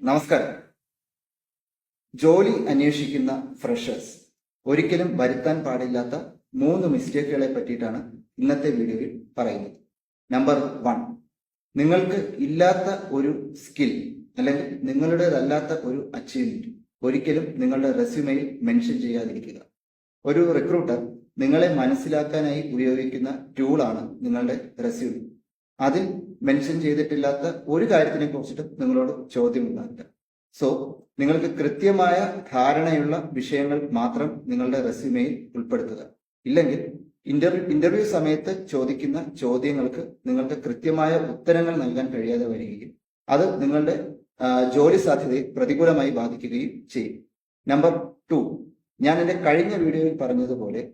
നമസ്കാരം. ജോലി അന്വേഷിക്കുന്ന ഫ്രഷേഴ്സ് ഒരിക്കലും വരുത്താൻ പാടില്ലാത്ത 3 മിസ്റ്റേക്കുകളെ പറ്റിയിട്ടാണ് ഇന്നത്തെ വീഡിയോയിൽ പറയുന്നത്. നമ്പർ 1, നിങ്ങൾക്ക് ഇല്ലാത്ത ഒരു സ്കിൽ അല്ലെങ്കിൽ നിങ്ങളുടേതല്ലാത്ത ഒരു അച്ചീവ്മെന്റ് ഒരിക്കലും നിങ്ങളുടെ റെസ്യൂമെയിൽ മെൻഷൻ ചെയ്യാതിരിക്കുക. ഒരു റിക്രൂട്ടർ നിങ്ങളെ മനസ്സിലാക്കാനായി ഉപയോഗിക്കുന്ന ടൂളാണ് നിങ്ങളുടെ റെസ്യൂമെ. അതിൽ മെൻഷൻ ചെയ്തിട്ടില്ലാത്ത ഒരു കാര്യത്തിനെ കുറിച്ചിട്ട് നിങ്ങളോട് ചോദ്യമുണ്ടാകില്ല. സോ നിങ്ങൾക്ക് കൃത്യമായ ധാരണയുള്ള വിഷയങ്ങൾ മാത്രം നിങ്ങളുടെ റെസ്യൂമെയിൽ ഉൾപ്പെടുത്തുക. ഇല്ലെങ്കിൽ ഇന്റർവ്യൂ സമയത്ത് ചോദിക്കുന്ന ചോദ്യങ്ങൾക്ക് നിങ്ങൾക്ക് കൃത്യമായ ഉത്തരങ്ങൾ നൽകാൻ കഴിയാതെ വരികയും അത് നിങ്ങളുടെ ജോലി സാധ്യതയെ പ്രതികൂലമായി ബാധിക്കുകയും ചെയ്യും. നമ്പർ 2, ഞാൻ എൻ്റെ കഴിഞ്ഞ വീഡിയോയിൽ പറഞ്ഞതുപോലെ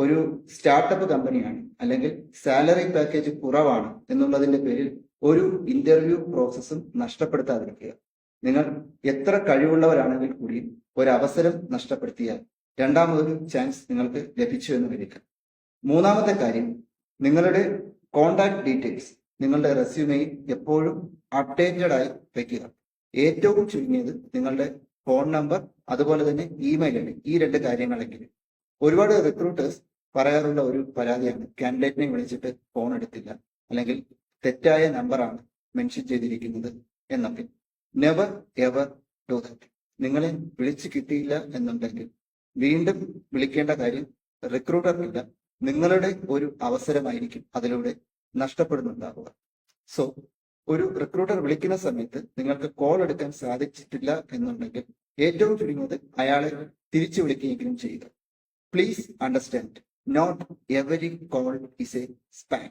ഒരു സ്റ്റാർട്ടപ്പ് കമ്പനിയാണ് അല്ലെങ്കിൽ സാലറി പാക്കേജ് കുറവാണ് എന്നുള്ളതിന്റെ പേരിൽ ഒരു ഇന്റർവ്യൂ പ്രോസസ്സും നഷ്ടപ്പെടുത്താതിരിക്കുക. നിങ്ങൾ എത്ര കഴിവുള്ളവരാണെങ്കിൽ കൂടിയും ഒരവസരം നഷ്ടപ്പെടുത്തിയാൽ രണ്ടാമതൊരു ചാൻസ് നിങ്ങൾക്ക് ലഭിച്ചു എന്ന് വരിക. മൂന്നാമത്തെ കാര്യം, നിങ്ങളുടെ കോണ്ടാക്ട് ഡീറ്റെയിൽസ് നിങ്ങളുടെ റെസ്യൂമെയിൽ എപ്പോഴും അപ്ഡേറ്റഡ് ആയി വയ്ക്കുക. ഏറ്റവും ചുരുങ്ങിയത് നിങ്ങളുടെ ഫോൺ നമ്പർ അതുപോലെ തന്നെ ഇമെയിൽ ഐഡി, ഈ 2 കാര്യങ്ങളെങ്കിലും. ഒരുപാട് റിക്രൂട്ടേഴ്സ് പറയാറുള്ള ഒരു പരാതിയാണ് കാൻഡിഡേറ്റിനെ വിളിച്ചിട്ട് ഫോൺ എടുത്തില്ല അല്ലെങ്കിൽ തെറ്റായ നമ്പറാണ് മെൻഷൻ ചെയ്തിരിക്കുന്നത് എന്നൊക്കെ. Never ever do that. നിങ്ങളെ വിളിച്ചു കിട്ടിയില്ല എന്നുണ്ടെങ്കിൽ വീണ്ടും വിളിക്കേണ്ട കാര്യം റിക്രൂട്ടർക്കില്ല, നിങ്ങളുടെ ഒരു അവസരമായിരിക്കും അതിലൂടെ നഷ്ടപ്പെടുന്നുണ്ടാവുക. സോ ഒരു റിക്രൂട്ടർ വിളിക്കുന്ന സമയത്ത് നിങ്ങൾക്ക് കോൾ എടുക്കാൻ സാധിച്ചിട്ടില്ല എന്നുണ്ടെങ്കിൽ ഏറ്റവും ചുരുങ്ങിയത് അയാളെ തിരിച്ചു വിളിക്കുകയെങ്കിലും ചെയ്യുക. Please understand, not every call is a spam.